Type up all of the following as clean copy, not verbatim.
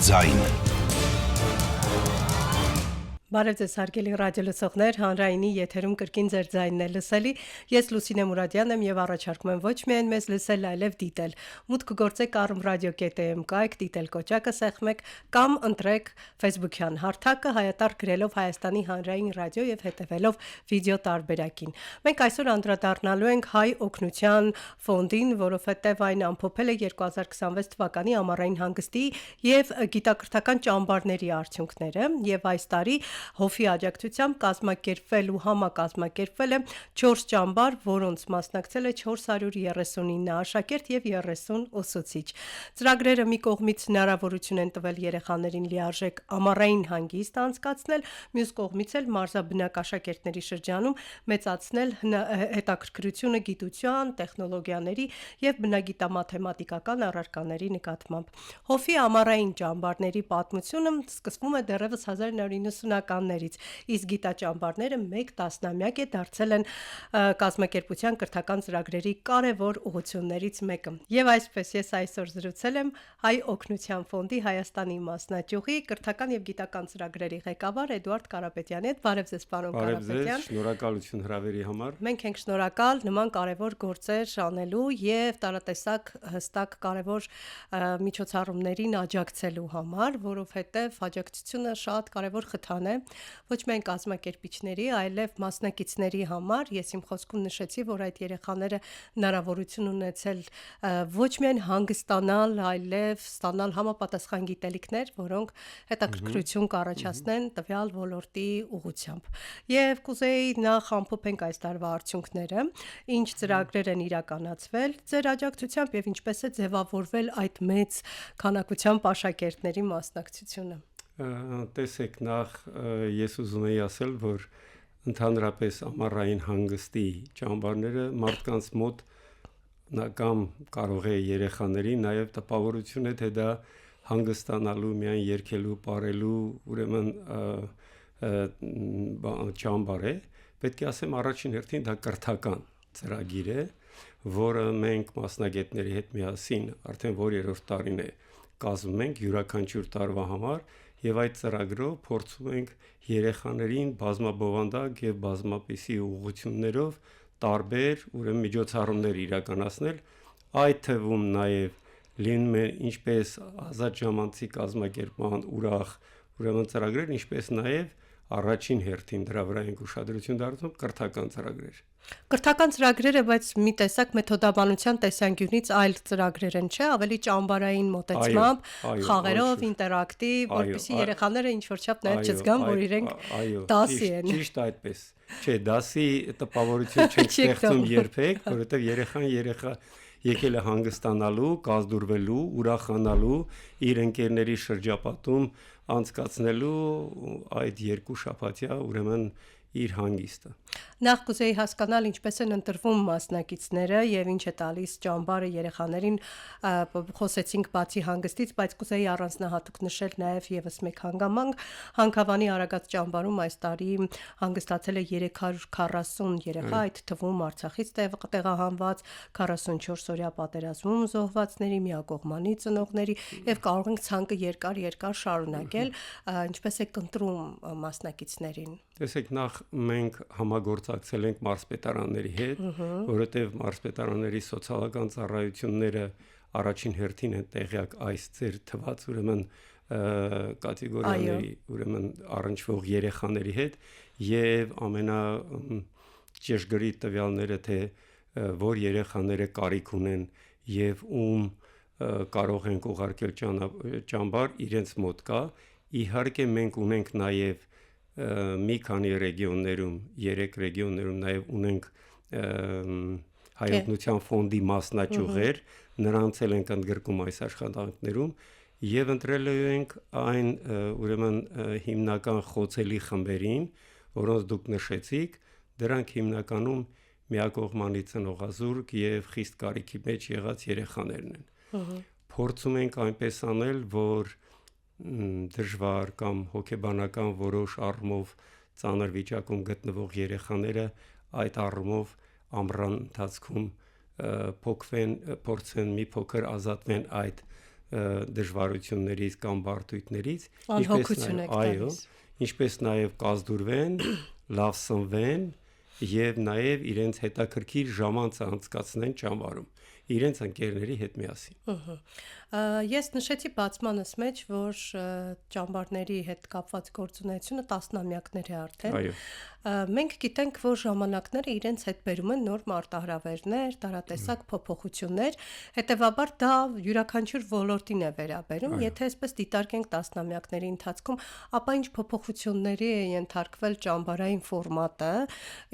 ձայն։ Բարև ձեզ հարգելի ռադիոլսողներ, հանրայինի եթերում կրկին ձեր ձայնն է լսելի։ Ես Լուսինե Մուրադյանն եմ եւ առաջարկում եմ ոչ միայն մեզ լսել, այլև դիտել։ Մուտք գործեք armradio.am կայք, դիտել կոճակը սեղմեք կամ ընտրեք Facebook-յան հարթակը հայատար գրելով Հայաստանի հանրային ռադիո եւ հետեւելով վիդեո տարբերակին։ Մենք այսօր անդրադառնալու ենք Հայ օգնության ֆոնդին, որովհետեւ այն ամփոփել է 2026 թվականի ամառային հանգստի եւ գիտակրթական ճամբարների արդյունքները եւ այս տարի Հովի աջակցությամբ կազմակերպվել ու համակազմակերպվել է 4 ճամբար, որոնց մասնակցել է 439 աշակերտ եւ 30 ուսուցիչ։ Ծրագրերը մի կողմից հնարավորություն են տվել երեխաներին լիարժեք ամառային հանգիստ անցկացնել, մյուս կողմից էլ մարզաբնակ աշակերտների շրջանում մեծացնել հետաքրքրությունը գիտության, տեխնոլոգիաների եւ բնագիտամաթեմատիկական առարկաների նկատմամբ։ Հովի ամառային ճամբարների պատմությունը սկսվում է դեռևս 1990-ականներից, իսկ գիտաճամբարները 1 տասնամյակ է դարձել են կազմակերպության կրթական ծրագրերի կարևոր ուղղություններից մեկը։ Եվ այսպես ես այսօր զրուցել եմ Հայ օգնության ֆոնդի Հայաստանի մասնաճյուղի կրթական եւ գիտական ծրագրերի ղեկավար Էդուարդ Կարապետյանի հետ։ Բարև ձեզ, պարոն Կարապետյան։ Շնորհակալություն հրավերի համար։ Մենք ենք շնորհակալ նման կարևոր գործեր անելու եւ տարատեսակ հստակ կարևոր միջոցառումներին աջակցելու համար, որովհետեւ աջակցությունը շատ կարևոր խթան է ոչ միայն կազմակերպիչների, այլև մասնակիցների համար։ Ես իմ խոսքում նշեցի, որ այդ երեխաները հնարավորություն ունեցել ոչ միայն հանգստանալ, այլև ստանալ համապատասխան գիտելիքներ, որոնք հետաքրքրություն կառաջացնեն տվյալ ոլորտի ուղղությամբ։ Եվ կուզեի նախ ամփոփենք այս տարվա արդյունքները, ինչ ծրագրեր են իրականացվել ձեր աջակցությամբ եւ ինչպես է ձևավորվել այդ մեծ քանակությամբ աշակերտների մասնակցությունը։ Տեսեք, նախ ես ուզում եի ասել, որ ընդհանրապես ամառային հանգստի ճամբարները մարդկանց մոտ կամ կարող է երեխաների նաև տպավորություն է, թե դա հանգստանալու, միայն երգելու, պարելու, ուրեմն ճամբար է։ Պետք է ասեմ առաջին հերթին դա կրթական ծրագիր է, որը մենք մասնագետների հետ միասին արդեն որ 3-րդ տարին է կազմում ենք յուրաքանչյուր տարվա համար եւ այդ ծրագրով փորձում ենք երեխաներին բազմաբովանդակ եւ բազմապիսի ուղղություններով տարբեր ուրեմն միջոցառումներ իրականացնել, այդ թվում նաեւ լինում է ինչպես ազատ ժամանցի կազմակերպման ուրախ ուրեմն ծրագրեր, ինչպես նաեւ առաջին հերթին դրա վրա ենք ուշադրություն դարձնում կրթական ծրագրեր։ Կրթական ծրագրերը, բայց մի տեսակ մեթոդաբանության տեսանկյունից այլ ծրագրեր են, չէ՞, ավելի ճամբարային մոտեցմամբ, խաղերով, ինտերակտիվ, որպեսզի երեխաները ինչ-որ չափ նաև չզգան, որ իրենք դասի են։ Ճիշտ այդպես։ Չէ, դասի տպավորություն չենք ստեղծում երբեք, որովհետև երեխա եկել է հանգստանալու, կազդուրվելու, ուրախանալու, իր ընկերների շրջապատում անցկացնելու այդ 2 շաբաթյա ուրեմն իր հանգիստը։ Նախ կուզեի հասկանալ ինչպես են ընտրվում մասնակիցները եւ ինչ է տալիս ճամբարը երեխաներին, խոսեցինք բացի հանգստից, բայց կուզեի առանձնահատուկ նշել նաեւ եւս մեկ հանգամանք, Հանքավանի Արագած ճամբարում այս տարի հանգստացել է 340 երեխա, այդ թվում Արցախից տեղահանված 44 օրյա պատերազմում զոհվածների, միակողմանի ծնողների եւ կարող ենք ցանկը երկար շարունակել, ինչպես է կընտրում մասնակիցներին։ Տեսեք, նախ մենք համագործակցել ենք մարզպետարանների հետ, որովհետև մարզպետարանների սոցիալական ծառայությունները առաջին հերթին են տեղյակ այս ձեր թված ուրեմն կատեգորիաների ուրեմն առնչվող երեխաների հետ եւ ամենաճշգրիտ տվյալները թե որ երեխաները կարիք ունեն եւ ում կարող ենք ուղարկել ճամբար իրենց մոտ կա։ Իհարկե մենք ունենք նաեւ մի քանի ռեգիոններում, 3 ռեգիոններում նաև ունենք Հայ օգնության ֆոնդի մասնաճյուղեր, նրանց էլ ենք ընդգրկում այս աշխատանքներում եւ ընտրել ենք այն ուրեմն հիմնական խոցելի խմբերին, որոնց դուք նշեցիք, դրանք հիմնականում միակողմանի ծնողազուրկ եւ խիստ կարիքի մեջ եղած երեխաներն են։ Փորձում ենք այնպես անել, որ դժվար կամ հոգեբանական որոշ առումով ծանր վիճակում գտնվող երեխաները այդ առումով ամռան ընթացքում փոխվեն, փորձեն մի փոքր ազատվեն այդ դժվարություններից կամ բարդույթներից, Անհոգություն եք այո, տալիս։ ինչպես նաև կազդուրվեն, լավ սնվեն եւ նաև իրենց հետաքրքիր ժամանցը անցկացնեն ճամբարում իրենց ընկերների հետ միասին։ Ես նշեցի բացմանս մեջ, որ ճամբարների հետ կապված գործունեությունը տասնամյակներ է արդեն։ Այո։ Մենք գիտենք, որ ժամանակները իրենց հետ բերում են նոր մարտահրավերներ, տարատեսակ փոփոխություններ, հետևաբար դա յուրաքանչյուր ոլորտին է վերաբերում։ Եթե այսպես դիտարկենք տասնամյակների ընթացքում, ապա ինչ փոփոխությունների է ենթարկվել ճամբարային ֆորմատը,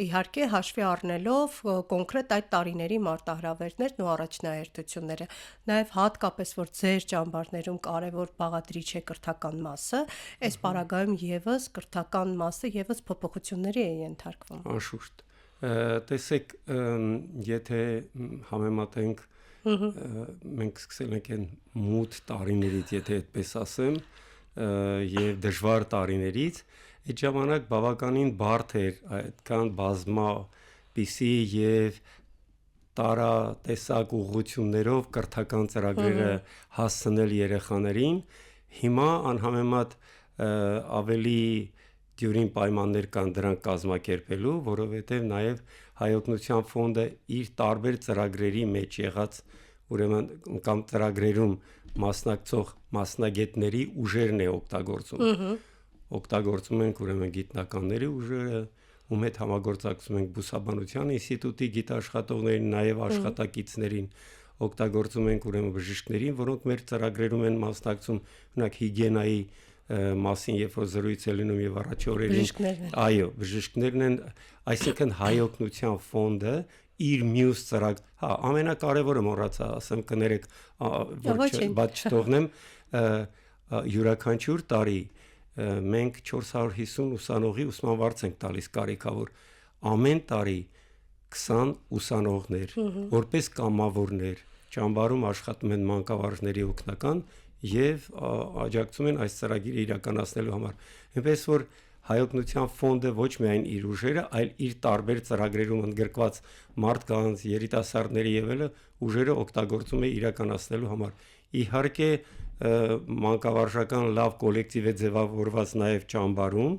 իհարկե հաշվի առնելով կոնկրետ այդ տարիների մարտահրավերներն ու առաջնահերթությունները, նաև հատկապես որ ձեր ճամբարներում կարևոր բաղադրիչ է կրթական մասը, այս պարագայում եւս կրթական մասը եւս փոփոխությունների է ենթարկվում։ Անշուշտ։ Տեսեք, եթե համեմատենք մենք սկսել ենք այն մութ տարիներից, եթե այդպես ասեմ, եւ դժվար տարիներից, այդ ժամանակ բավականին բարդ էր այդքան բազմապիսի եւ տարատեսակ ուղղություններով կրթական ծրագրերը հասցնել երեխաներին, հիմա անհամեմատ ավելի դյուրին պայմաններ կան դրանք կազմակերպելու, որովհետև նաև Հայօգնության ֆոնդը իր տարբեր ծրագրերի մեջ եղած, ուրեմն կամ ծրագրերում մասնակցող մասնագետների ուժերն է օգտագործում։ Օգտագործում ենք ուրեմն գիտնականների ուժերը, ում հետ համագործակցում ենք Բուսաբանության ինստիտուտի գիտաշխատողներին, նաև աշխատակիցներին, օգտագործում ենք ուրեմն բժիշկներին, որոնք մեր ծրագրերում են մասնակցում, օրինակ հիգիենայի մասին, երբ որ զրույց է լինում եւ առաջի օրերին, այո, բժիշկներն են, այսինքն Հայօգնության ֆոնդը իր մյուս ծրագ, ամենակարևորը մոռացա ասեմ, կներեք, բաց չթողնեմ, յուրաքանչյուր տարի մենք 450 ուսանողի ուսման վարձ ենք տալիս կարիքավոր, ամեն տարի 20 ուսանողներ, որպես կամավորներ, ճամբարում աշխատում են մանկավարժների օգնական եւ աջակցում են այս ծրագիրը իրականացնելու համար։ Այնպես որ Հայօգնության ֆոնդը ոչ միայն իր ուժերը, այլ իր տարբեր ծրագրերում ընդգրկված մարդկանց, երիտասարդների եւ այլը ուժերը օգտագործում է իրականացնելու համար։ Իհարկե մանկավարժական լավ կոլեկտիվ է ձևավորված նաև ճամբարում,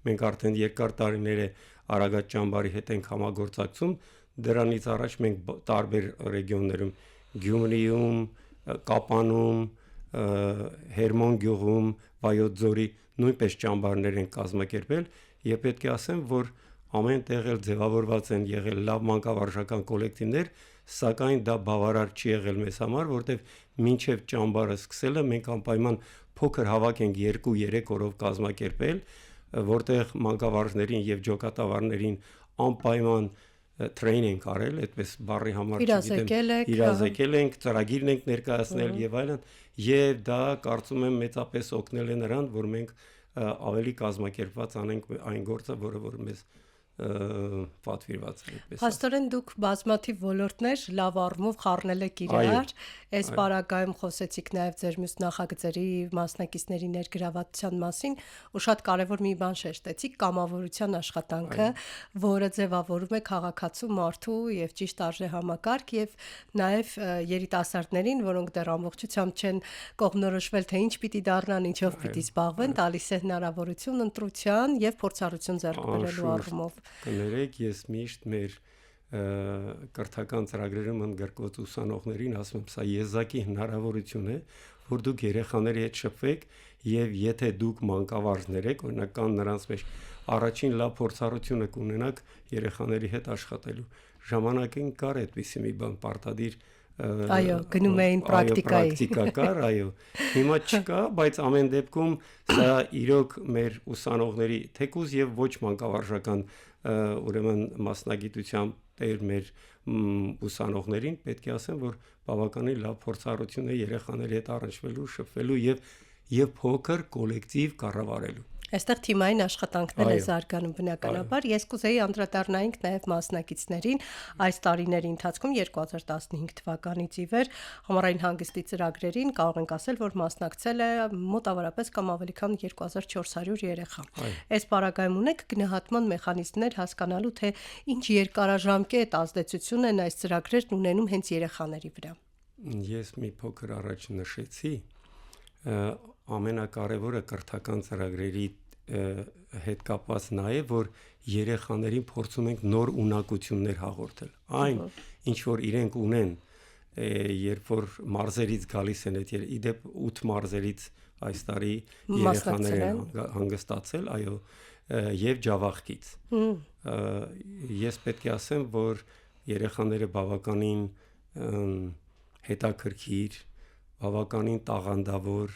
մենք արդեն երկար տարիներ է Արագած ճամբարի հետ ենք համագործակցում, դրանից առաջ մենք տարբեր ռեգիոններում, Գյումրիում, Կապանում, Հերմոն գյուղում, Վայոց ձորի նույնպես ճամբարներ են կազմակերպել եւ պետք է ասեմ, որ ամեն տեղ էլ ձևավորված են եղել լավ մանկավարժական կոլեկտիվներ, սակայն դա բավարար չի եղել մեզ համար, որտեղ մինչև ճամբարը սկսելը մենք անպայման փոքր հավաք ենք 2-3 օրով կազմակերպել, որտեղ մանկավարժներին եւ ջոկատավարներին անպայման train-ing արել, այդպես բառի համար չգիտեմ, իրազեկել ենք, ծրագիրն ենք ներկայացնել եւ այլն, եւ դա կարծում եմ մեծապես օգնել է նրան, որ մենք ավելի կազմակերպված անենք այն գործը, որը որ մեզ պատվիրված է այդպես։ Փաստորեն դուք բազմաթիվ ոլորտներ լավ առումով խառնել եք իրար, այս պարագայում խոսեցիք նաև ձեր մյուս նախագծերի մասնակիցների ներգրավվածության մասին, ու շատ կարևոր մի բան շեշտեցիք՝ կամավորության աշխատանքը, որը ձևավորում է քաղաքացու մարդու եւ ճիշտ արժե համակարգ եւ նաև երիտասարդներին, որոնք դեռ ամբողջությամբ չեն կողմնորոշվել, թե ինչ պիտի դառնան, ինչով պիտի զբաղվեն, տալիս է հնարավորություն ընտրության եւ փորձառություն ձեռք բերելու առումով։ Կներեք, ես միշտ մեր կրթական ծրագրերում ընդգրկված ուսանողներին ասում եմ, սա եզակի հնարավորություն է, որ դուք երեխաների հետ շփվեք եւ եթե դուք մանկավարժներ եք, օրինակ կան նրանց մեջ առաջին լավ փորձառությունը կունենաք երեխաների հետ աշխատելու։ Ժամանակին կար այդպիսի մի բան պարտադիր Այո, գնում էին պրակտիկայի։ Պրակտիկա կար, այո։ Հիմա չկա, բայց ամեն դեպքում սա իրոք մեր ուսանողների թեկուզ եւ ոչ մանկավարժական ուրեմն մասնագիտությամբ տեր մեր ուսանողներին պետք է ասեմ, որ բավականին լավ փորձառություն է երեխաների հետ առնչվելու, շփվելու եւ փոքր կոլեկտիվ կառավարելու։ Այստեղ թիմային աշխատանքներ է զարգանում բնականաբար։ Ես կուզեի անդրադառնայինք նաև մասնակիցներին այս տարիների ընթացքում 2015 թվականից ի վեր համառային հանգստի ծրագրերին կարող ենք ասել, որ մասնակցել է մոտավորապես կամ ավելի քան 2400 երեխա։ Այս պարագայում ունեք գնահատման մեխանիզմներ հասկանալու, թե ինչ երկարաժամկետ ազդեցություն են այս ծրագրերն ունենում հենց երեխաների վրա։ Ես մի փոքր առաջ նշեցի, ամենակարևորը կրթական ծրագրերի հետ կապված նա է, որ երեխաներին փորձում ենք նոր ունակություններ հաղորդել։ Այն, ինչ որ իրենք ունեն, երբ որ մարզերից գալիս են այդ իդեպ 8 մարզերից այս տարի երեխաները հանգստացել, այո, եւ Ջավախքից։ Ես պետք է ասեմ, որ երեխաները բավականին հետաքրքիր, բավականին տաղանդավոր,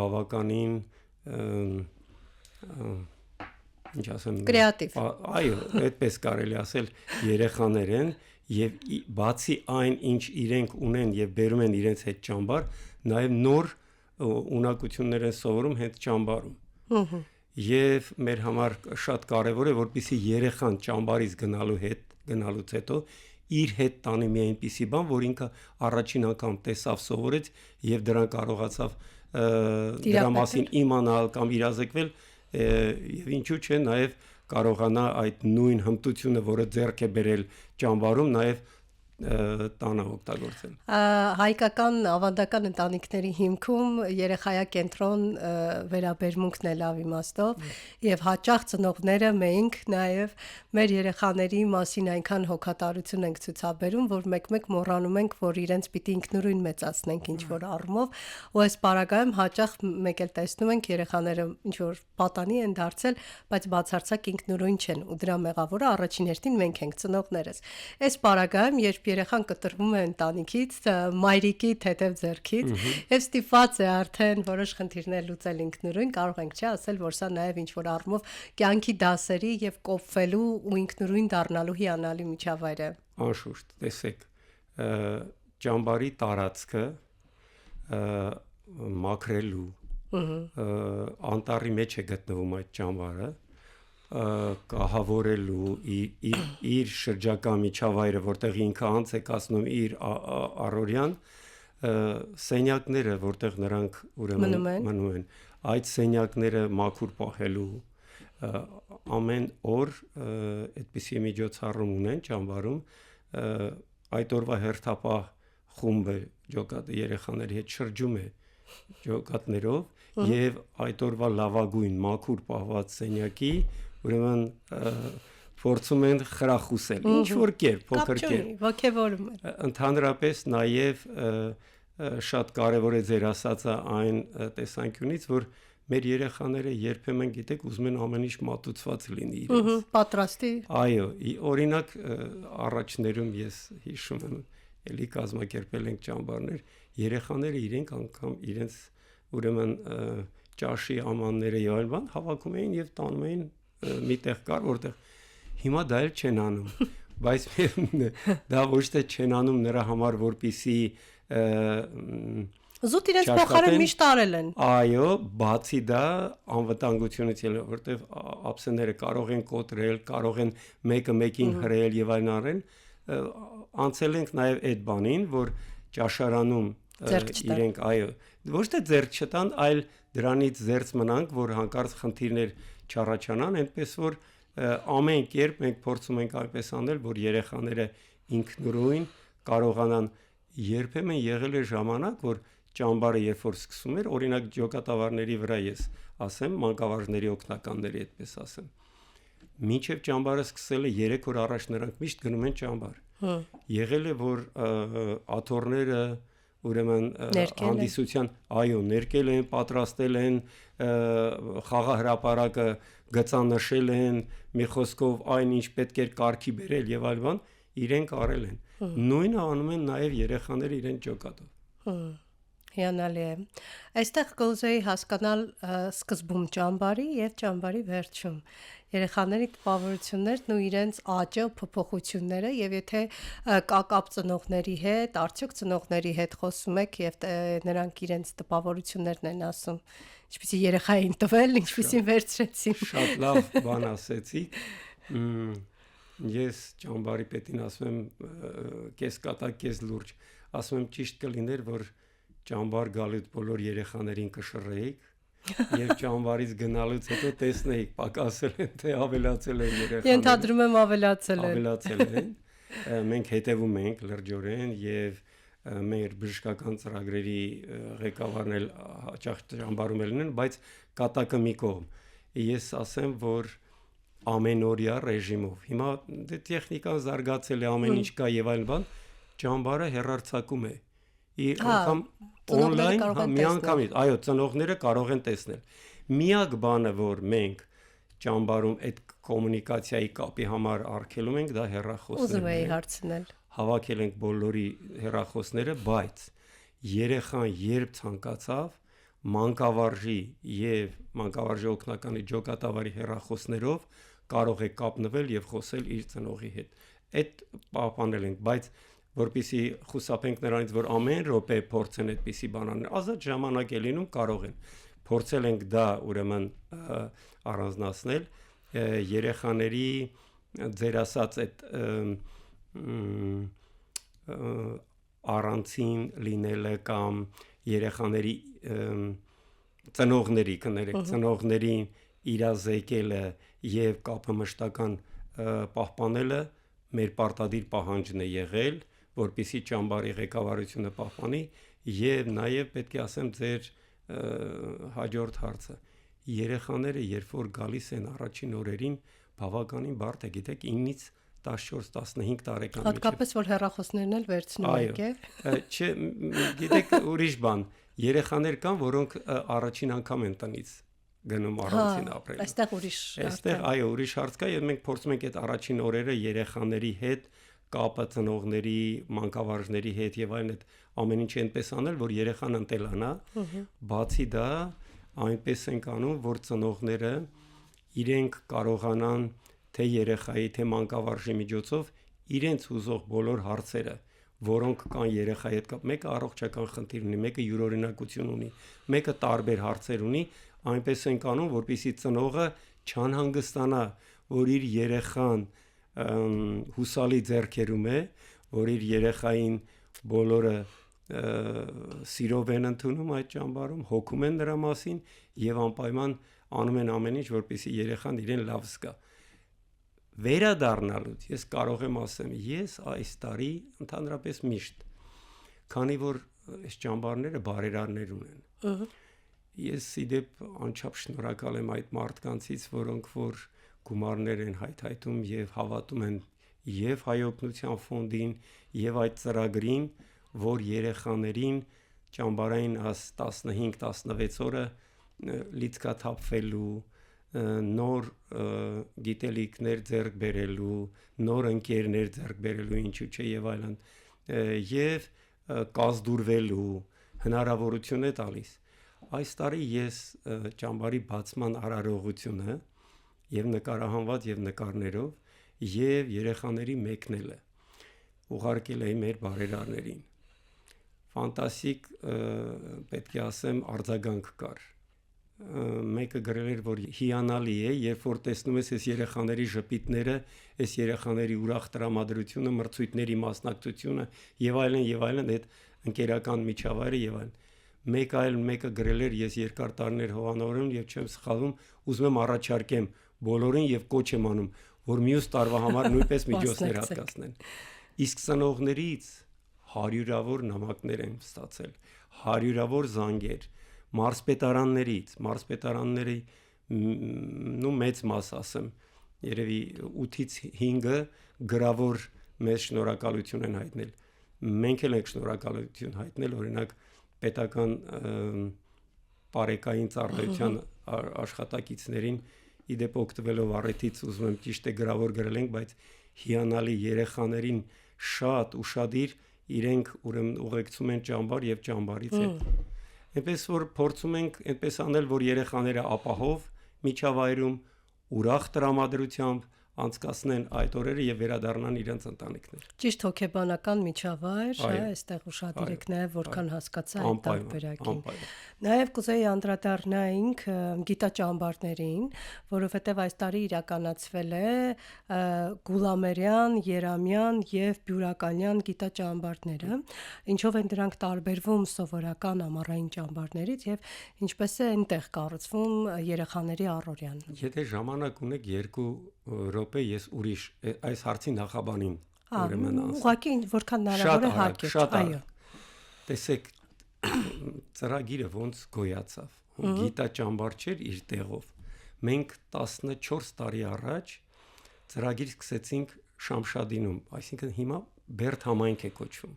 բավականին ինչ ասեմ, կրեատիվ։ Այո, այդպես կարելի ասել երեխաներ են եւ բացի այն, ինչ իրենք ունեն եւ բերում են իրենց հետ ճամբար, նաեւ նոր ունակություններ են սովորում հենց ճամբարում։ Եվ մեր համար շատ կարևոր է, որպեսզի երեխան ճամբարից գնալուց հետո իր հետ տանի մի այնպիսի բան, որ ինքը առաջին անգամ տեսավ, սովորեց եւ դրան կարողացավ դրա մասին իմանալ կամ իրազեկվել եւ ինչու՞ չէ նաեւ կարողանա այդ նույն հմտությունը, որը ձեռք է բերել ճամբարում, նաեւ տանը օգտագործել։ Հայկական ավանդական ընտանիքների հիմքում երեխայակենտրոն վերաբերմունքն է լավ իմաստով եւ հաճախ ծնողները մենք նաեւ մեր երեխաների մասին այնքան հոգատարություն ենք ցուցաբերում, որ մեկ-մեկ մոռանում ենք, որ իրենց պիտի ինքնուրույն մեծացնենք ինչ որ առումով, ու այս պարագայում հաճախ մեկ էլ տեսնում ենք երեխաները ինչ որ պատանի են դարձել, բայց բացարձակ ինքնուրույն չեն, ու դրա մեղավորը առաջին հերթին մենք ենք, ծնողներս։ Այս պարագայում երբ երեխան կտրվում է ընտանիքից, մայրիկի թեթև ձեռքից, եւ ստիպված է արդեն որոշ խնդիրներ լուծել ինքնուրույն, կարող ենք չէ ասել, որ սա նաեւ ինչ որ առումով կյանքի դասերի եւ կոփվելու ու ինքնուրույն դառնալու հիանալի միջավայր է։ Անշուշտ, տեսեք, ճամբարի տարածքը մաքրելու անտառի մեջ է գտնվում այդ ճամբարը, կահավորելու իր շրջակա միջավայրը, որտեղ ինքը անց է կացնում իր առօրյան, սենյակները, որտեղ նրանք ուրեմն մնում են, այդ սենյակները մաքուր պահելու ամեն օր այդպիսի միջոցառում ունեն ճամբարում, այդ օրվա հերթապահ խումբը ջոկատը երեխաների հետ շրջում է ջոկատներով եւ այդ օրվա լավագույն մաքուր պահված սենյակի ուրեմն փորձում են խրախուսել ինչ որ կերպ, փոքր կերպ, ոգևորում են։ Ընդհանրապես նաեւ շատ կարեւոր է ձեր ասածը այն տեսանկյունից, որ մեր երեխաները երբեմն գիտեք ուզում են ամեն ինչ մատուցված լինի իրենց։ Պատրաստի։ Այո, օրինակ առաջներում ես հիշում եմ, էլի կազմակերպել ենք ճամբարներ, երեխաները իրենք անգամ իրենց ուրեմն ճաշի ամանները եւ այլ բան հավաքում էին եւ տանում էին մի տեղ կար, որտեղ հիմա դա էլ չեն անում, բայց դա ոչ թե չեն անում նրա համար, որպիսի զուտ իրենց փոխարեն միշտ արել են։ Այո, բացի դա անվտանգությունից էլ, որտեղ ափսեները կարող են կոտրել, կարող են մեկը մեկին հրել եւ այլն արել, անցել ենք նաեւ այդ բանին, որ ճաշարանում իրենք, այո, ոչ թե ձեռք չտան, այլ դրանից զերծ մնանք, որ հանկարծ խնդիրներ չառաջանան, այնպես որ ամեն կերպ մենք փորձում ենք այնպես անել, որ երեխաները ինքնուրույն կարողանան երբեմն եղել է ժամանակ, որ ճամբարը երբ որ սկսում էր, օրինակ ջոկատավարների վրա ես ասեմ, մանկավարժների օգնականների այդպես ասեմ։ Մինչև ճամբարը սկսել է 3 օր առաջ նրանք միշտ գնում են ճամբար։ Եղել է որ աթոռները ուրեմն հանդիսության, այո, ներկել են, պատրաստել են, խաղահրապարակը գծանշել են, մի խոսքով այն ինչ պետք էր կարգի բերել եւ այլ բան, իրենք արել են։ Նույնը անում են նաեւ երեխաները իրեն ջոկատով։ Հիանալի է։ Այստեղ կուզեի հասկանալ սկզբում ճամբարի եւ ճամբարի վերջում երեխաների տպավորություններն ու իրենց աճը, փոփոխությունները եւ եթե կա կապ ծնողների հետ, արդյոք ծնողների հետ խոսում եք եւ նրանք իրենց տպավորություններն են ասում, ինչպեսի երեխա էին տվել, ինչպեսին վերցրեցին։ Շատ լավ բան ասեցիք։ Ես ճամբարի պետին ասում եմ կես կատակ, կես լուրջ, ասում եմ ճիշտ կլիներ, որ ճամբար գալուց բոլոր երեխաներին կշռեիք եւ ճամբարից գնալուց հետո տեսնեիք պակասել են թե ավելացել են երեխաները։ Ենթադրում եմ ավելացել են։ Ավելացել են։ Մենք հետևում ենք լրջորեն եւ մեր բժշկական ծրագրերի ղեկավարն էլ հաճախ ճամբարում են, բայց կատակը մի կողմ։ Ես ասեմ, որ ամենօրյա ռեժիմով։ Հիմա դե տեխնիկան զարգացել է, ամեն ինչ կա եւ այլ բան, ճամբարը հեռարձակում է։ Անգամ on-line, միանգամից, այո, ծնողները կարող են տեսնել։ Միակ բանը, որ մենք ճամբարում այդ կոմունիկացիայի կապի համար արգելում ենք, դա հեռախոսներն են։ Ուզում էի հարցնել։ Հավաքել ենք բոլորի հեռախոսները, բայց երեխան երբ ցանկացավ մանկավարժի եւ մանկավարժի օգնականի ջոկատավարի հեռախոսներով կարող է կապնվել եւ խոսել իր ծնողի հետ։ Այդ պահպանել ենք, բայց որպեսի խուսափենք նրանից, որ ամեն րոպե փորձեն այդպիսի բան անել, ազատ ժամանակ է լինում, կարող են։ Փորձել ենք դա ուրեմն առանձնացնել երեխաների ձեր ասած այդ առանցին լինելը կամ երեխաների ծնողների կներեք ծնողներին իրազեկելը եւ կապը մշտական պահպանելը մեր պարտադիր պահանջն է եղել, որպեսզի ճամբարի ղեկավարությունը պահպանի եւ նաեւ պետք է ասեմ ձեր հաջորդ հարցը երեխաները երբ որ գալիս են առաջին օրերին բավականին բարդ է, գիտեք 9-ից 14-15 տարեկան հատկապես որ հեռախոսներն էլ վերցնում եք, չէ, գիտեք ուրիշ բան, երեխաներ կան, որոնք առաջին անգամ են տնից գնում առանցին ապրել։ Այստեղ ուրիշ այստեղ այո, ուրիշ հարց կա եւ մենք փորձում ենք այդ առաջին օրերը երեխաների հետ կապը ծնողների, մանկավարժների հետ եւ այլն այդ ամեն ինչ այնպես անել, որ երեխան ընտելանա, բացի դա այնպես ենք անում, որ ծնողները իրենք կարողանան թե երեխայի, թե մանկավարժի միջոցով իրենց ուզող բոլոր հարցերը, որոնք կան երեխայի հետ կապ, մեկը առողջական խնդիր ունի, մեկը յուրօրինակություն ունի, մեկը տարբեր հարցեր ունի, այնպես ենք անում, որպեսզի ծնողը չանհանգստանա, որ իր երեխան հուսալի ձեռքերում է, որ իր երեխային բոլորը սիրով են ընդունում այդ ճամբարում, հոգում են նրա մասին եւ անպայման անում են ամեն ինչ, որպեսզի երեխան իրեն լավ զգա։ Վերադառնալուց ես կարող եմ ասեմ, ես այս տարի ընդհանրապես միշտ, քանի որ այս ճամբարները բարերարներ ունեն։ Ես իդեպ անչափ շնորհակալ եմ այդ մարդկանցից, որոնք որ գումարներ են հայթայթում եւ հավատում են եւ հայօգնության ֆոնդին եւ այդ ծրագրին, որ երեխաներին ճամբարային 15-16 օրը լիցքաթափվելու նոր գիտելիքներ ձեռք բերելու, նոր ընկերներ ձեռք բերելու, ինչու՞ չէ եւ այլն, եւ կազդուրվելու հնարավորություն է տալիս։ Այս տարի ես ճամբարի բացման արարողությունը եւ նկարահանված եւ նկարներով եւ երեխաների մեկնելը ուղարկել էի մեր բարերարներին։ Ֆանտաստիկ, պետք է ասեմ, արձագանք կար։ Մեկը գրել էր, որ հիանալի է, երբ որ տեսնում ես այս երեխաների ժպիտները, այս երեխաների ուրախ տրամադրությունը, մրցույթների մասնակցությունը եւ այլն, այդ ընկերական միջավայրը եւ այլն։ Մեկը գրել էր, ես երկար տարիներ հովանավորում եւ չեմ սխալվում, ուզում եմ առաջարկեմ բոլորին եւ կոչ եմ անում, որ մյուս տարվա համար նույնպես միջոցներ հատկացնեն։ Իսկ ծնողներից հարյուրավոր նամակներ եմ ստացել, հարյուրավոր զանգեր, մարզպետարանների մեծ մաս ասեմ, երևի 8-ից 5-ը գրավոր մեզ շնորհակալություն են հայտնել։ Մենք էլ ենք շնորհակալություն հայտնել, օրինակ պետական պարեկային ծառայության աշխատակիցներին իդեպ օգտվելով առիթից ուզում եմ ճիշտ է գրավոր գրել ենք, բայց հիանալի երեխաներին շատ ուշադիր իրենք ուրեմն ուղեկցում են ճամբար եւ ճամբարից հետ։ Այնպես որ փորձում ենք այնպես անել, որ երեխաները ապահով միջավայրում ուրախ տրամադրությամբ անցկացնեն այդ օրերը եւ վերադառնան իրենց ընտանիքներ։ Ճիշտ հոգեբանական միջավայր, այստեղ ուշադիր եք նաեւ որքան հասկացա այդ տարբերակին։ Նաեւ կուզեի անդրադառնայինք գիտաճամբարներին, որովհետեւ այս տարի իրականացվել է Գուլամերյան, Երամյան եւ Բյուրականյան գիտաճամբարները, ինչով են դրանք տարբերվում սովորական ամառային ճամբարներից եւ ինչպես է այնտեղ կառուցվում երեխաների առօրյան։ Եթե ժամանակ ունեք 2 րոպե ես ուրիշ այս հարցի նախաբանին ուրեմն ասեմ։ Ուղղակի որքան հնարավոր է հակեր, այո։ տեսեք ծրագիրը ոնց գոյացավ։ Գիտաճամբար չէր իր տեղով։ Մենք 14 տարի առաջ ծրագիր սկսեցինք Շամշադինում, այսինքն հիմա Բերդ համայնք է կոչվում։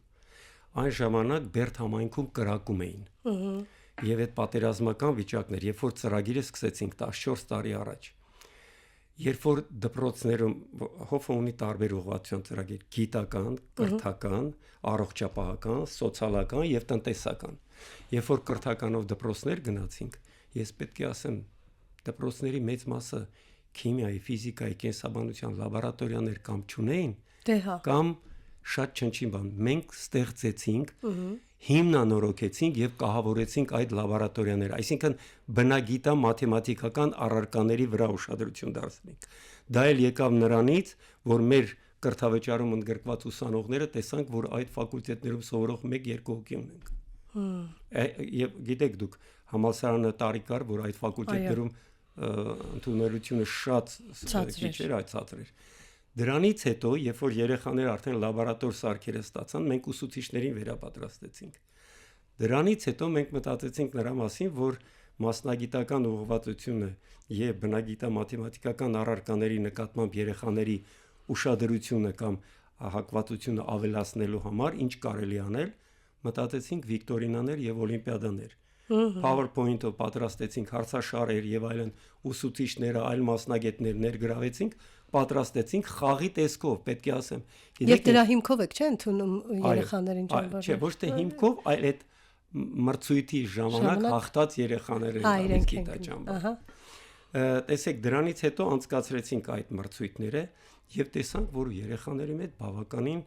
Այն ժամանակ Բերդ համայնքում կրակում էին։ Եվ այդ պատերազմական վիճակներ, երբ որ ծրագիրը սկսեցինք 14 տարի առաջ, երբ որ դպրոցներում հոֆը ունի տարբեր ուղղվածության ծրագիր՝ գիտական, կրթական, առողջապահական, սոցիալական եւ տնտեսական։ Երբ որ կրթականով դպրոցներ գնացինք, ես պետք է ասեմ, դպրոցների մեծ մասը քիմիայի, ֆիզիկայի, կենսաբանության լաբորատորիաներ կամ չունեին, կամ շատ չնչին բան։ Մենք ստեղծեցինք, հիմնանորոգեցինք եւ կահավորեցինք այդ լաբորատորիաները, այսինքն բնագիտա մաթեմատիկական առարկաների վրա ուշադրություն դարձրինք։ Դա էլ եկավ նրանից, որ մեր կրթավճարում ընդգրկված ուսանողները տեսանք, որ այդ ֆակուլտետներում սովորող 1-2 հոգի ունենք։ Եվ գիտեք դուք, համալսարանը տարի կար, որ այդ ֆակուլտետներում ընդունելությունը շատ քիչ էր, ցածր էր։ Դրանից հետո, երբ որ երեխաները արդեն լաբորատոր սարքերը ստացան, մենք ուսուցիչներին վերապատրաստեցինք։ Դրանից հետո մենք մտածեցինք նրա մասին, որ մասնագիտական ուղղվածությունը եւ բնագիտա-մաթեմատիկական առարկաների նկատմամբ երեխաների ուշադրությունը կամ հակվածությունը ավելացնելու համար ինչ կարելի անել, մտածեցինք վիկտորինաներ եւ օլիմպիադաներ։ PowerPoint-ով պատրաստեցինք հարցաշարեր եւ այլն, ուսուցիչները, այլ մասնագետներ ներգրավեցինք, պատրաստեցինք խաղի տեսքով, պետք է ասեմ։ Եվ դրա հիմքով եք, չէ՞, ընդունում երեխաներին ճամբարը։ Չէ, ոչ թե հիմքով, այլ այդ մրցույթի ժամանակ հաղթած երեխաները իրենք գիտաճամբար։ Տեսեք, դրանից հետո անցկացրեցինք այդ մրցույթները եւ տեսանք, որ երեխաների մեջ բավականին,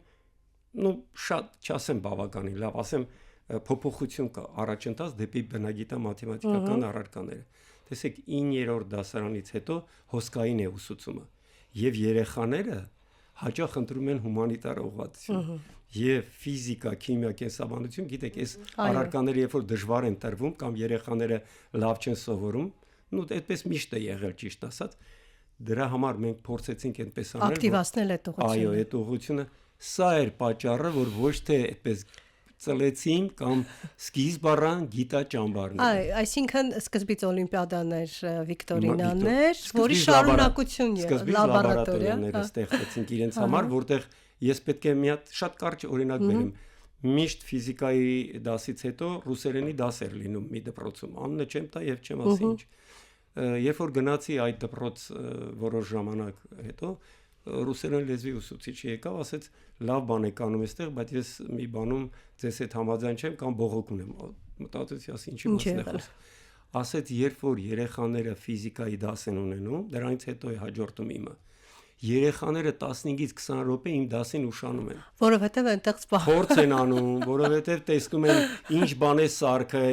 շատ չասեմ բավականին, լավ, ասեմ փոփոխություն կա, առաջընթաց դեպի բնագիտա-մաթեմատիկական առարկաները։ Տեսեք, 9-րդ դասարանից հետո հոսքային է ուսուցումը եւ երեխաները հաճախ ընտրում են հումանիտար ուղղվածություն եւ ֆիզիկա, քիմիա, կենսաբանություն, գիտեք, այս առարկաները երբ որ դժվար են տրվում կամ երեխաները լավ չեն սովորում, այդպես միշտ է եղել, ճիշտ ասած, դրա համար մենք փորձեցինք այնպես անել, ակտիվացնել այդ ուղղությունը։ Այո, այդ ուղղությունը, սա էր պատճառը, որ ոչ թե այդպես ծլեցին կամ սկիզբ առան գիտաճամբարներ։ Այսինքն սկզբից օլիմպիադաներ, վիկտորինաներ, որի շարունակություն է լաբորատորիաները ստեղծեցինք իրենց համար, որտեղ ես պետք է մի հատ շատ կարճ օրինակ բերեմ։ Միշտ ֆիզիկայի դասից հետո ռուսերենի դաս էր լինում մի դպրոցում։ Անունը չեմ տա եւ չեմ ասի ինչ։ Երբ որ գնացի այդ դպրոց որոշ ժամանակ հետո, ռուսերեն լեզվի ուսուցիչը եկավ, ասեց լավ բան եք անում այստեղ, բայց ես մի բանում ձեզ հետ համաձայն չեմ կամ բողոք ունեմ։ Մտածեցի, ասի ինչի մասին է խոսքը։ Ասեց, երբ որ երեխաները ֆիզիկայի դաս են ունենում, դրանից հետո է հաջորդում իմը։ Երեխաները 15-ից 20 րոպե իմ դասին ուշանում են։ Որովհետև այնտեղ փորձ են անում, որովհետև տեսնում են ինչ բան է սարքը,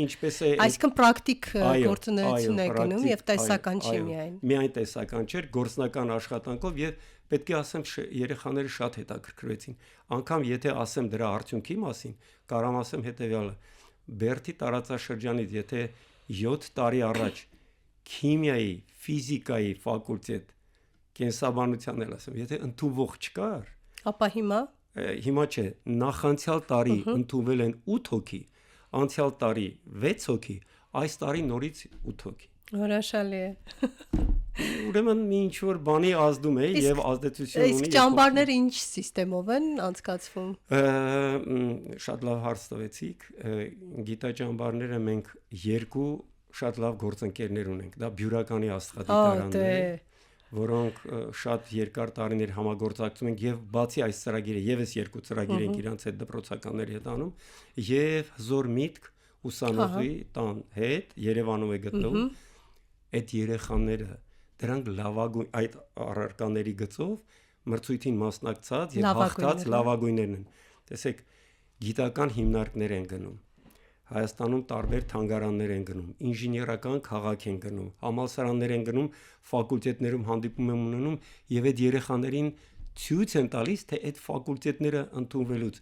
ինչպես է։ Այսինքն պրակտիկ գործունեություն է գնում եւ տեսական չի միայն։ Միայն տեսական չէր, գործնական աշխատանքով եւ պետք է ասեմ երեխաները շատ հետաքրքրվեցին։ Անկամ եթե ասեմ դրա արդյունքի մասին, կարամ ասեմ հետեւյալը. Բերդի տարածաշրջանից եթե 7 տարի առաջ քիմիայի, ֆիզիկայի ֆակուլտետ կենսաբանության էլ ասեմ, եթե ընդունվող չկար, ապա հիմա չէ, նախանցյալ տարի ընդունվել են 8 հոգի, անցյալ տարի 6 հոգի, այս տարի նորից 8 հոգի։ Հրաշալի է։ Ուրեմն մի ինչ որ բանի ազդում է եւ ազդեցություն ունի։ Իսկ ճամբարները ինչ սիստեմով են անցկացվում։ Շատ լավ հարց տվեցիք։ Գիտաճամբարները մենք 2 շատ լավ գործընկերներ ունենք։ Դա բյուրականի աստղադիտարանն է, որոնք շատ երկար տարիներ համագործակցում են եւ բացի այս ծրագիրը եւս 2 ծրագիր ենք իրանց հետ դպրոցականների հետ անում եւ հզոր միտք ուսանողի տան հետ Երևանում է գտնվում այդ երեխաները դրանք լավագույն այդ առարկաների գծով մրցույթին մասնակցած եւ հաղթած լավագույններն են տեսեք գիտական հիմնարկներ են գնում Հայաստանում տարբեր թանգարաններ են գնում, ինժեներական քաղաք են գնում, համալսարաններ են գնում, ֆակուլտետներում հանդիպում են ունենում եւ այդ երեխաներին ցույց են տալիս, թե այդ ֆակուլտետները ընդունվելուց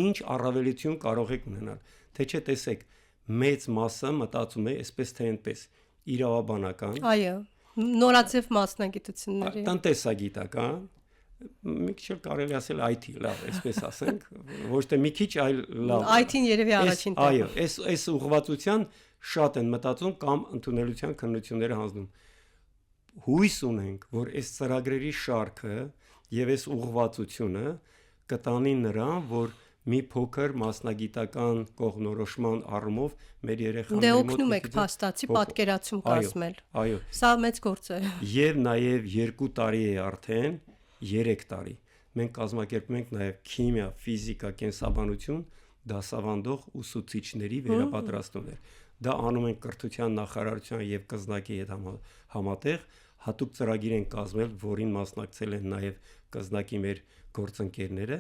ինչ առավելություն կարող եք ունենալ։ Թե չէ տեսեք, մեծ մասը մտածում է այսպես թե այնպես, իրավաբանական, այո, նորաձև մասնագիտությունների, տնտեսագիտական, մի քիչ կարելի ասել IT, լավ, այսպես ասենք, ոչ թե մի քիչ, այլ լավ։ IT-ն երևի առաջին տեղը։ Այո, այս ուղղվածության շատ են մտածում կամ ընդունելության քննությունները հանձնում։ Հույս ունենք, որ այս ծրագրերի շարքը եւ այս ուղղվածությունը կտանի նրան, որ մի փոքր մասնագիտական կողմնորոշման առումով մեր երեխաների մոտ օգնում եք փաստացի պատկերացում կազմել։ Այո։ Սա մեծ գործ է։ Եվ նաև 2 տարի է արդեն, 3 տարի։ Մենք կազմակերպում ենք նաև քիմիա, ֆիզիկա, կենսաբանություն դասավանդող ուսուցիչների վերապատրաստումներ։ Դա անում ենք կրթության նախարարության եւ կզնակի հետ համատեղ, հատուկ ծրագիր են կազմել, որին մասնակցել են նաև կզնակի մեր գործընկերները,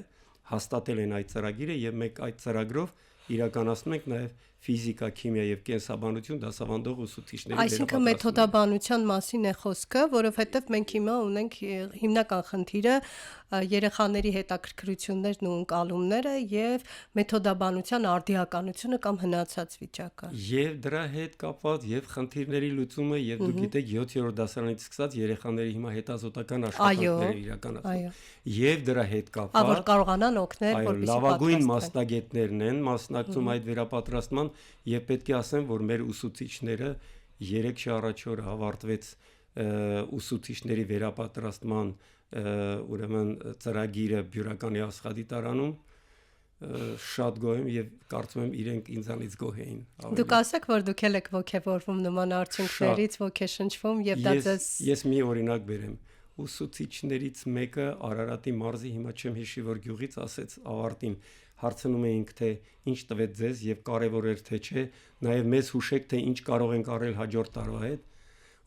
հաստատել են այդ ծրագիրը եւ մենք այդ ծրագրով իրականացնում ենք նաև ֆիզիկա, քիմիա եւ կենսաբանություն դասավանդող ուսուցիչների Այսինքն մեթոդաբանության մասին է խոսքը, որովհետեւ մենք հիմա ունենք հիմնական խնդիրը երեխաների հետաքրքրություններն ու ընկալումները եւ մեթոդաբանության արդիականությունը կամ հնացած վիճակը։ Եվ դրա հետ կապված եւ խնդիրների լուծումը եւ դուք գիտեք 7-րդ դասարանից սկսած երեխաների հիմա հետազոտական աշխատանքներ իրականացնում։ Եվ դրա հետ կապված որ կարողանան օգնել, որպեսզի լավագույն մասնագետներն են մասնակցում այդ վերապատրաստման եւ պետք է ասեմ, որ մեր ուսուցիչները 3 շաբաթ առաջ օր ավարտվեց ուսուցիչների վերապատրաստման ուրեմն ծրագիրը բյուրականի աշխատիտարանում շատ գոհ եմ եւ կարծում եմ իրենք ինձանից գոհ էին։ Դուք ասեք, որ դուք եք ողջևորվում նման արդյունքներից, ոգեշնչվում եւ դա ձեզ Ես մի օրինակ բերեմ։ Ուսուցիչներից մեկը Արարատի մարզի, հիմա չեմ հիշի որ գյուղից, ասեց ավարտին, հարցնում էինք թե ինչ տվեց ձեզ եւ կարեւոր էր թե չէ, նաեւ մեզ հուշեք թե ինչ կարող ենք արել հաջորդ տարվա հետ։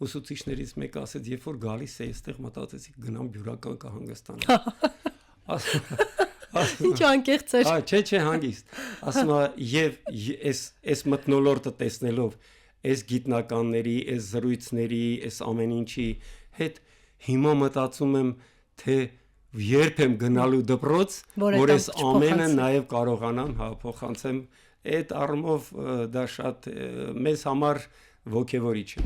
Ուսուցիչներից մեկը ասեց, երբ որ գալիս է այստեղ մտածեցի գնամ բյուրական կհանգստանամ։ Ինչ անկեղծ էր։ Չէ, հանգիստ։ Ասում է եւ այս մթնոլորտը տեսնելով, այս գիտնականների, այս զրույցների, այս ամեն ինչի հետ հիմա մտածում եմ թե երբ եմ գնալու դպրոց, որ այս ամենը նաև կարողանամ փոխանցեմ, այդ առումով դա շատ մեզ համար ոգևորիչ է։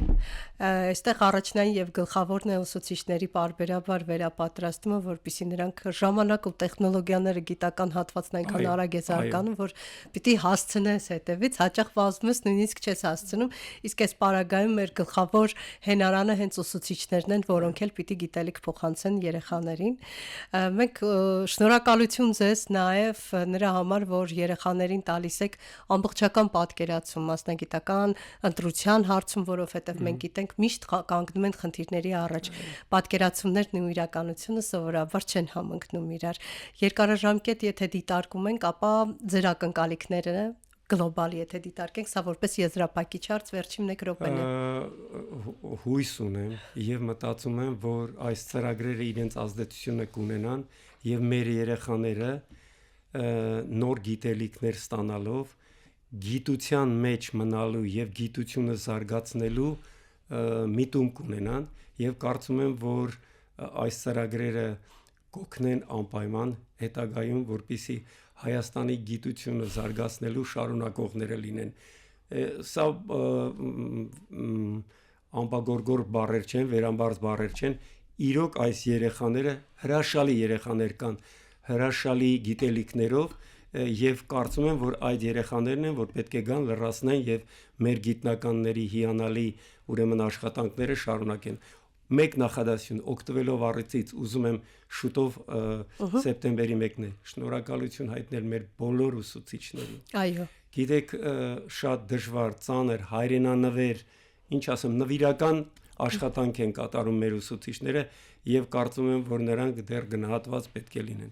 Այստեղ առաջնային եւ գլխավորն է ուսուցիչների պարբերաբար վերապատրաստումը, որպեսզի նրանք ժամանակ ու տեխնոլոգիաները գիտական հատվածն այնքան արագ է զարգանում, որ պիտի հասցնես հետևից, հաճախ վազում ես նույնիսկ չես հասցնում, իսկ այս պարագայում մեր գլխավոր հենարանը հենց ուսուցիչներն են, որոնք էլ պիտի գիտելիք փոխանցեն երեխաներին։ Մենք շնորհակալություն ձեզ նաեւ նրա համար, որ երեխաներին տալիս եք ամբողջական պատկերացում մասնագիտական ընտրության հարցում, որովհետև մենք գիտենք միշտ կանգնում են խնդիրների առաջ։ Պատկերացումներն ու իրականությունը սովորաբար չեն համընկնում իրար։ Երկարաժամկետ եթե դիտարկում ենք, ապա ձեր ակնկալիքները գլոբալ եթե դիտարկենք, սա որպես եզրափակիչ հարց վերջին 1 րոպեն է։ Հույս ունեմ եւ մտածում եմ, որ այս ծրագրերը իրենց ազդեցությունը կունենան եւ մեր երեխաները նոր գիտելիքներ ստանալով գիտության մեջ մնալու եւ գիտությունը զարգացնելու միտում կունենան եւ կարծում եմ, որ այս ծրագրերը կօգնեն անպայման հետագայում, որպեսզի Հայաստանի գիտությունը զարգացնելու շարունակողները լինեն։ Սա ամբագորգոր բառեր չեն, վերամբարձ բառեր չեն։ Իրոք այս երեխաները հրաշալի երեխաներ կան, հրաշալի գիտելիքներով եւ կարծում եմ, որ այդ երեխաներն են, որ պետք է գան լրացնեն եւ մեր գիտնականների հիանալի ուրեմն աշխատանքները շարունակեն։ Մեկ նախադասություն օգտվելով առիթից ուզում եմ շուտով սեպտեմբերի 1-ն է շնորհակալություն հայտնել մեր բոլոր ուսուցիչներին։ Այո։ Գիտեք, շատ դժվար, ծանր, հայրենանվեր, ինչ ասեմ, նվիրական աշխատանք են կատարում մեր ուսուցիչները եւ կարծում եմ, որ նրանք դեռ գնահատված պետք է լինեն։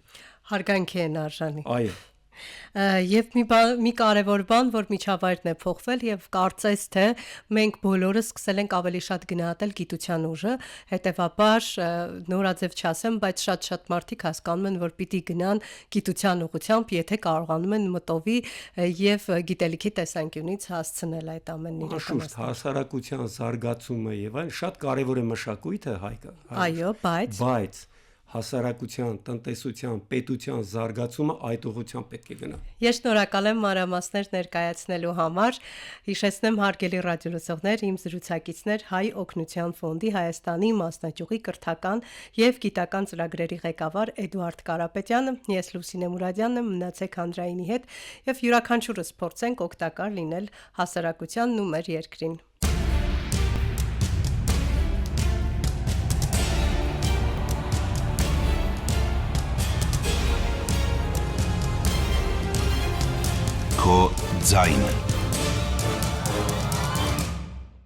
Հարգանքի են արժանի։ Այո։ Եվ մի կարևոր բան, որ միջավայրն է փոխվել եւ կարծես թե մենք բոլորս սկսել ենք ավելի շատ գնահատել գիտության ուժը, հետեւաբար նորաձև չասեմ, բայց շատ մարդիկ հասկանում են, որ պիտի գնան գիտության ուղղությամբ, եթե կարողանում են մտովի եւ գիտելիքի տեսանկյունից հասցնել այդ ամենն իրականացնել։ Անշուշտ հասարակության զարգացումը եւ այլն շատ կարևոր է մշակույթը հայկը։ Այո, բայց հասարակության, տնտեսության, պետության զարգացումը այդ ուղղությամբ պետք է գնա։ Ես շնորհակալ եմ մանրամասներ ներկայացնելու համար։ Հիշեցնեմ հարգելի ռադիոլսողներ, իմ զրուցակիցներ Հայ օգնության ֆոնդի Հայաստանի մասնաճյուղի կրթական եւ գիտական ծրագրերի ղեկավար Էդուարդ Կարապետյանը, ես Լուսինե Մուրադյանն եմ, մնացեք Հանրայինի հետ եւ յուրաքանչյուրս փորձենք օգտակար լինել հասարակությանն ու մեր երկրին։ Քո ձայնը